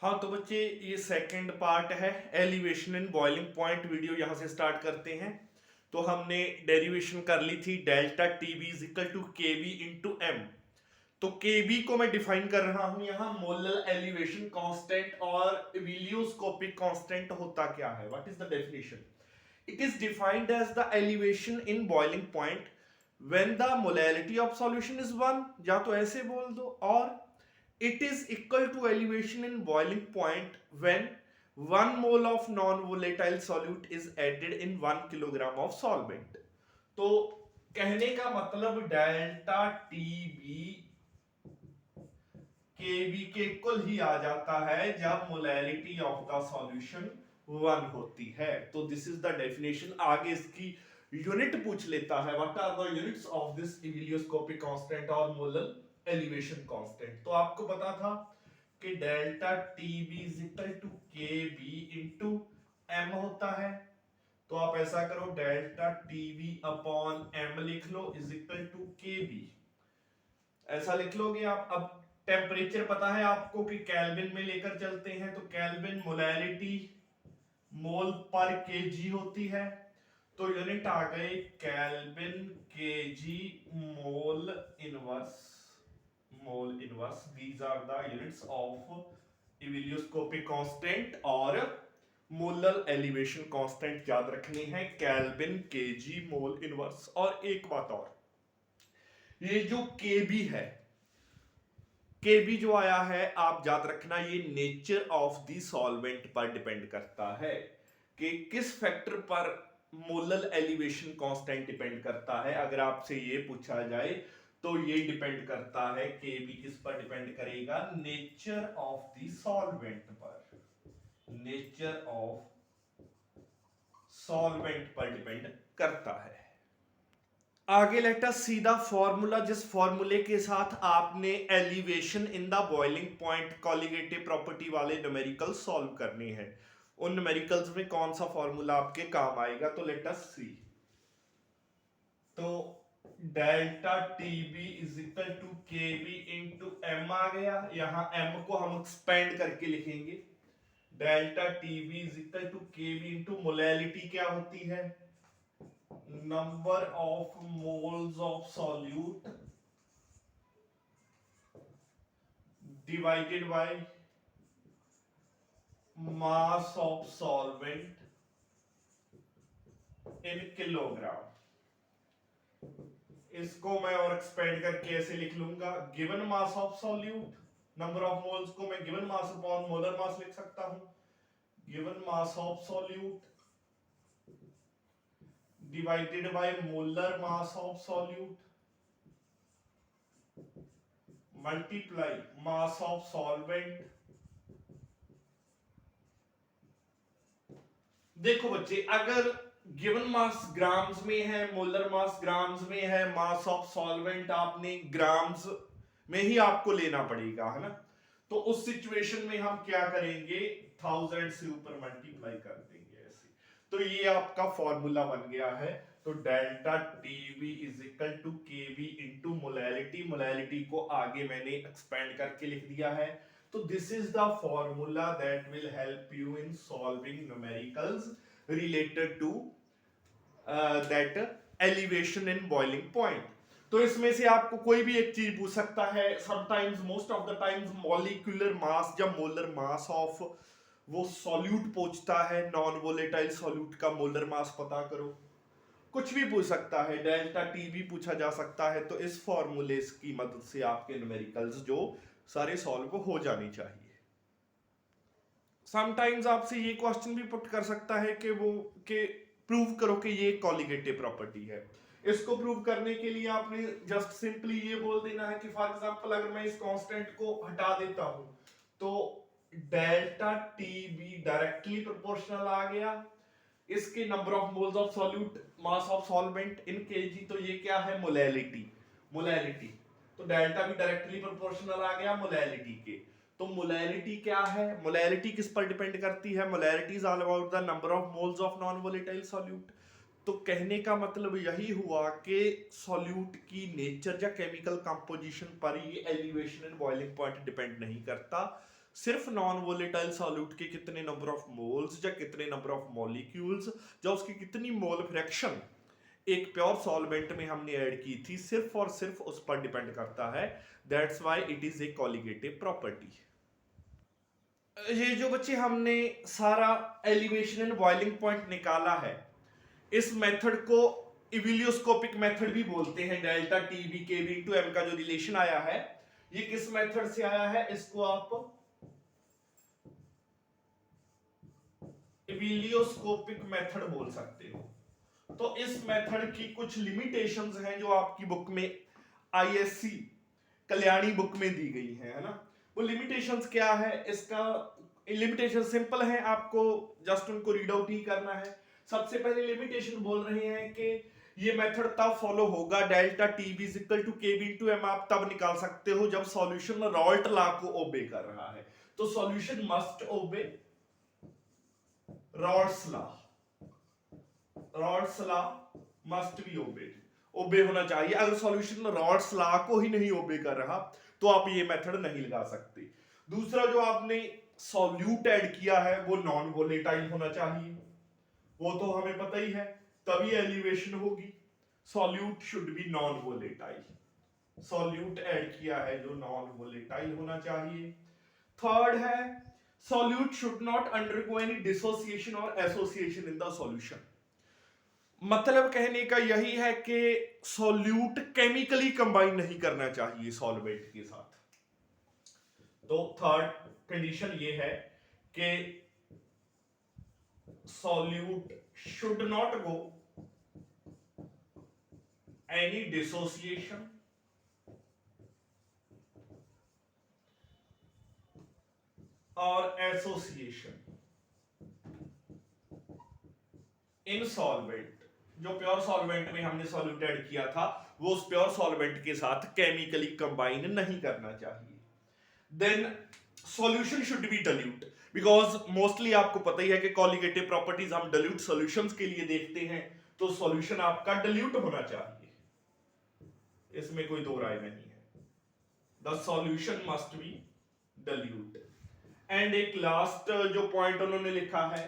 हाँ तो बच्चे, ये सेकंड पार्ट है elevation in boiling point. Video यहाँ से स्टार्ट करते हैं। तो हमने डेरिवेशन कर ली थी delta T B is equal to K B into M. तो के बी को मैं डिफाइन कर रहा हूं यहाँ मोलर एलिवेशन कांस्टेंट, और विलियोस्कोपिक कांस्टेंट होता क्या है, what is the definition? It is defined as the elevation in boiling point when the molality of solution is 1, या तो ऐसे बोल दो, और it is equal to elevation in boiling point when 1 mole of non-volatile solute is added in 1 kilogram of solvent। तो कहने का मतलब डेल्टा टी बी के बी के इक्वल ही आ जाता है जब मोलैलिटी ऑफ द सॉल्यूशन 1 होती है। तो दिस इज द डेफिनेशन। आगे इसकी यूनिट पूछ लेता है, what are the units of this ebullioscopic constant और मोलर एलिवेशन कांस्टेंट। तो आपको पता था कि delta T B is equal to K B into M होता है। तो आप ऐसा करो, delta T B upon M लिख लो is equal to K B, ऐसा लिख लोगे आप। अब टेम्परेचर पता है आपको कि केल्विन में लेकर चलते हैं, तो केल्विन मोलैलिटी मोल पर केजी होती है। तो यूनिट आ गए kelvin K G mole inverse. Mole inverse, these are the units of ebullioscopic constant और मोलर एलिवेशन कांस्टेंट याद रखने हैं, केल्विन केजी मोल इनवर्स। और एक बात और, ये जो केबी है, केबी जो आया है, आप याद रखना ये नेचर ऑफ द सॉल्वेंट पर डिपेंड करता है कि किस फैक्टर पर मोलर एलिवेशन कांस्टेंट डिपेंड करता है। अगर आपसे ये पूछा जाए तो ये डिपेंड करता है, केबी किस पर डिपेंड करेगा, नेचर ऑफ द सॉल्वेंट पर, नेचर ऑफ सॉल्वेंट पर डिपेंड करता है। आगे late us see the formula, जिस फॉर्मूले के साथ आपने elevation in the boiling point colligative property वाले न्यूमेरिकल सॉल्व करने हैं। उन न्यूमेरिकल्स में कौन सा फॉर्मूला आपके काम आएगा, तो लेट अस सी। तो delta T B is equal to K B into M आ गया। यहां एम को हम एक्सपेंड करके लिखेंगे, delta T B is equal to K B into molality क्या होती है, number of moles of solute divided by mass of solvent in kilogram। इसको मैं और एक्सपेंड करके ऐसे लिख लूंगा, given mass of solute, number of moles को मैं given mass upon molar mass लिख सकता हूं, given mass of solute divided by molar mass of solute multiply mass of solvent। देखो बच्चे, अगर गिवन मास ग्राम्स में है, मोलर मास ग्राम्स में है, मास ऑफ सॉल्वेंट आपने ग्राम्स में ही आपको लेना पड़ेगा, है ना। तो उस सिचुएशन में हम क्या करेंगे, 1000 से ऊपर मल्टीप्लाई कर देंगे ऐसे। तो ये आपका फॉर्मूला बन गया है। तो delta T B is equal to K B into molality, molality को आगे मैंने एक्सपेंड करके लिख दिया है। तो this is the formula that will help you in solving numericals related to that elevation in boiling point. तो इसमें से आपको कोई भी एक चीज पूछ सकता है, sometimes most of the times molecular mass या मोलर मास ऑफ वो सॉल्यूट पूछता है, नॉन वोलेटाइल सॉल्यूट का मोलर मास पता करो, कुछ भी पूछ सकता है, डेल्टा टी भी पूछा जा सकता है। तो इस फॉर्मूले की मदद से आपके न्यूमेरिकल्स जो सारे सॉल्व हो जानी चाहिए। समटाइम्स आपसे ये क्वेश्चन भी पुट कर सकता है कि वो के प्रूव करो कि ये कॉलिगेटिव प्रॉपर्टी है। इसको प्रूव करने के लिए आपने जस्ट सिंपली ये बोल देना है कि फॉर एग्जांपल अगर मैं इस कांस्टेंट को हटा देता हूं तो delta T B directly proportional आ गया इसके number of moles of solute mass of solvent in kg. तो ये क्या है, मोलैलिटी, मोलैलिटी। तो डेल्टा भी डायरेक्टली प्रोपोर्शनल आ गया मोलैलिटी के। तो मोलैलिटी क्या है, मोलैलिटी किस पर डिपेंड करती है, molality is all about the number of moles of non volatile solute. तो कहने का मतलब यही हुआ कि सॉल्यूट की नेचर या केमिकल कंपोजिशन पर ये elevation and boiling point depend नहीं करता, सिर्फ नॉन वोलेटाइल सॉल्यूट के कितने नंबर ऑफ मोल्स या कितने नंबर ऑफ मॉलिक्यूल्स या उसकी कितनी मोल फ्रैक्शन एक प्योर सॉल्वेंट में हमने ऐड की थी, सिर्फ और सिर्फ उस पर डिपेंड करता है। That's why it is a colligative property. ये जो बच्चे हमने सारा एलिवेशन एंड बॉइलिंग पॉइंट निकाला है, इस मेथड को इविलियोस्कोपिक मेथड भी बोलते हैं। डेल्टा टी बी के बी टू एम का जो रिलेशन आया है, ये किस मेथड से आया है? इसको आप इविलियोस्कोपिक मेथड बोल सकते हो। तो इस मेथड की कुछ लिमिटेशंस हैं जो आपकी बुक में आईएससी कल्याणी बुक में दी गई है ना। वो लिमिटेशंस क्या है? इसका लिमिटेशन सिंपल है, आपको जस्ट उनको रीड आउट ही करना है। सबसे पहले लिमिटेशन बोल रहे हैं कि ये मेथड तब फॉलो होगा, delta T B is equal to K B to M आप तब निकाल सकते हो जब सॉल्यूशन रॉल्ट लॉ को ओबे कर रहा है। तो solution must obey Raoult's law, Raoult's law must be obeyed, obey होना चाहिए। अगर सॉल्यूशन रॉल्ट्स लॉ को ही नहीं ओबे कर रहा तो आप ये मेथड नहीं लगा सकते। दूसरा जो आपने सॉल्यूट ऐड किया है वो नॉन वोलेटाइल होना चाहिए, वो तो हमें पता ही है, तभी एलिवेशन होगी। Solute should be non volatile, solute add किया है जो नॉन वोलेटाइल होना चाहिए। थर्ड है solute should not undergo any dissociation और एसोसिएशन इन द सॉल्यूशन। मतलब कहने का यही है कि सॉल्यूट केमिकली कंबाइन नहीं करना चाहिए सॉल्वेंट के साथ। तो थर्ड कंडीशन ये है कि solute should not go any dissociation और एसोसिएशन इन सॉल्वेंट। जो प्योर सॉल्वेंट में हमने सॉल्यूट ऐड किया था वो उस प्योर सॉल्वेंट के साथ केमिकली कंबाइन नहीं करना चाहिए। Then solution should be dilute, because mostly आपको पता ही है कि कॉलिगेटिव प्रॉपर्टीज हम डाइल्यूट सॉल्यूशंस के लिए देखते हैं, तो सॉल्यूशन आपका डाइल्यूट होना चाहिए, इसमें कोई दो राय नहीं है। The solution must be dilute. And एक लास्ट जो पॉइंट उन्होंने लिखा है,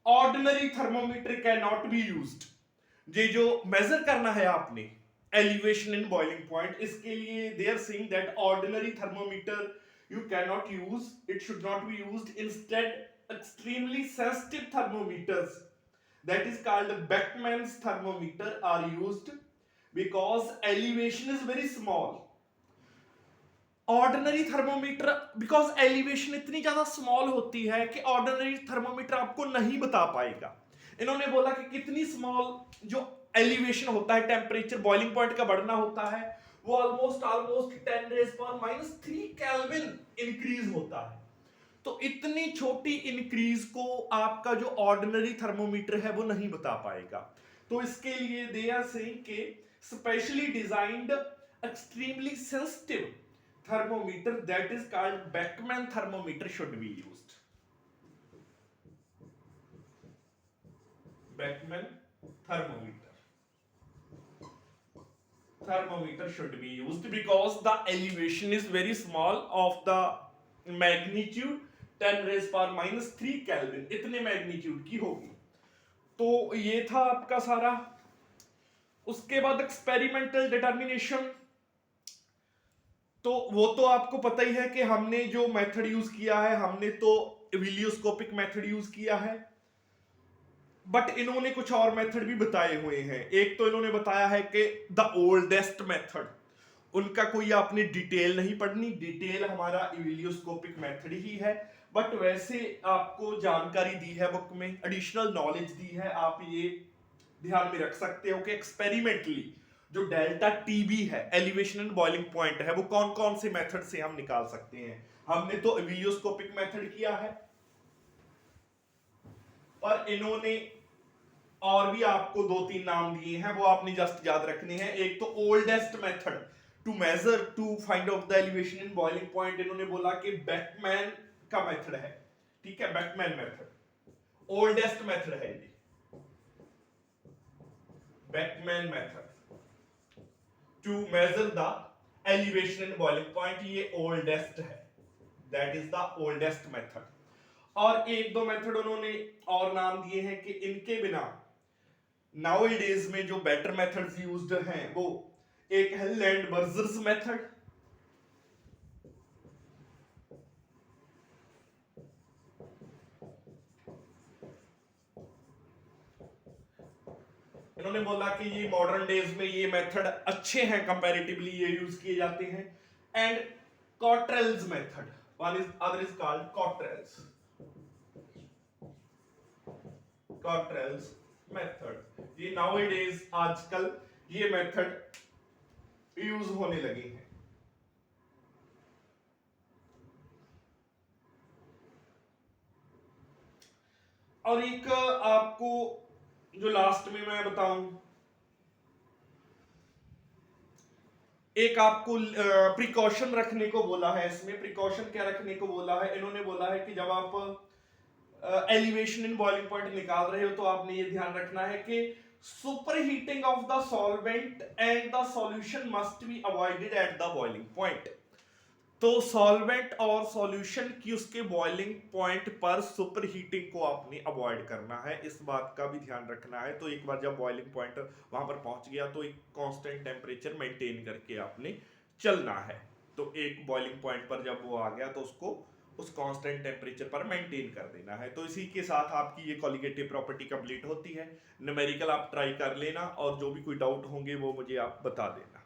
ordinary thermometer can not be used. ये जो मेजर करना है आपने एलिवेशन इन बॉइलिंग पॉइंट, इसके लिए they are saying that ordinary thermometer you cannot use, it should not be used, instead extremely sensitive thermometers that is called Beckman's thermometer are used because elevation is very small. Ordinary thermometer because elevation इतनी ज्यादा small होती है कि ordinary thermometer आपको नहीं बता पाएगा। इन्होंने बोला कि कितनी स्मॉल जो एलिवेशन होता है, टेम्परेचर बॉइलिंग पॉइंट का बढ़ना होता है, वो ऑलमोस्ट 10⁻³ केल्विन इंक्रीज होता है। तो इतनी छोटी इंक्रीज को आपका जो ऑर्डिनरी थर्मोमीटर है वो नहीं बता पाएगा। तो इसके लिए दे आर सेइंग के specially designed extremely sensitive thermometer that is called Beckman thermometer should be used. Beckman thermometer should be used because the elevation is very small of the magnitude 10⁻³ Kelvin, इतने magnitude की होगी। तो ये था आपका सारा। उसके बाद एक्सपेरिमेंटल डिटर्मिनेशन, तो वो तो आपको पता ही है कि हमने जो मेथड यूज किया है, हमने तो इविलियोस्कोपिक मेथड यूज किया है, बट इन्होंने कुछ और मेथड भी बताए हुए हैं। एक तो इन्होंने बताया है कि द ओल्डेस्ट मेथड, उनका कोई आपने डिटेल नहीं पढ़नी, डिटेल हमारा इविलियोस्कोपिक मेथड ही है, बट वैसे आपको जानकारी दी है बुक में, एडिशनल नॉलेज दी है, आप ये ध्यान में रख सकते हो कि एक्सपेरिमेंटली जो डेल्टा टीबी है, एलिवेशन एंड बॉइलिंग पॉइंट है, वो कौन कौन से मेथड से हम निकाल सकते हैं। हमने तो इविलियोस्कोपिक मेथड किया है, और इन्होंने और भी आपको 2-3 नाम दिए हैं, वो आपने जस्ट याद रखने हैं। एक तो oldest method to measure to find out the elevation in boiling point, इन्होंने बोला कि बेकमैन का मेथड है, ठीक है, बेकमैन मेथड ओल्डेस्ट मेथड है, ये Beckmann method to measure the elevation in boiling point, ये ओल्डेस्ट है that is the oldest method. और एक दो मेथड उन्होंने और नाम दिए हैं कि इनके बिना नाउअडेज में जो बेटर मेथड्स यूज्ड हैं वो एक है लैंडबर्जर्स मेथड, इन्होंने बोला कि ये मॉडर्न डेज में ये मेथड अच्छे हैं कंपैरेटिवली, ये यूज किए जाते हैं। And Cottrell's method, one is other is called Cottrell's, Cottrell's method, ये नाउअडेज आजकल ये मेथड यूज होने लगे हैं। और एक आपको जो लास्ट में मैं बताऊं, एक आपको प्रिकॉशन रखने को बोला है। इसमें प्रिकॉशन क्या रखने को बोला है, इन्होंने बोला है कि जब आप एलिवेशन इन बॉइलिंग पॉइंट निकाल रहे हो तो आपने ये ध्यान रखना है कि super heating of the solvent and the solution must be avoided at the boiling point. तो सॉल्वेंट और सॉल्यूशन की उसके बॉइलिंग पॉइंट पर सुपर हीटिंग को आपने अवॉइड करना है, इस बात का भी ध्यान रखना है। तो एक बार जब बॉइलिंग पॉइंट वहां पर पहुंच गया तो एक कांस्टेंट टेम्परेचर मेंटेन करके आपने चलना है। तो एक बॉइलिंग पॉइंट पर जब वो आ गया तो उसको उस कांस्टेंट टेम्परेचर पर मेंटेन कर देना है। तो इसी के साथ आपकी ये कॉलिगेटिव प्रॉपर्टी कंप्लीट होती है। न्यूमेरिकल आप ट्राई कर लेना और जो भी कोई डाउट होंगे वो मुझे आप बता देना।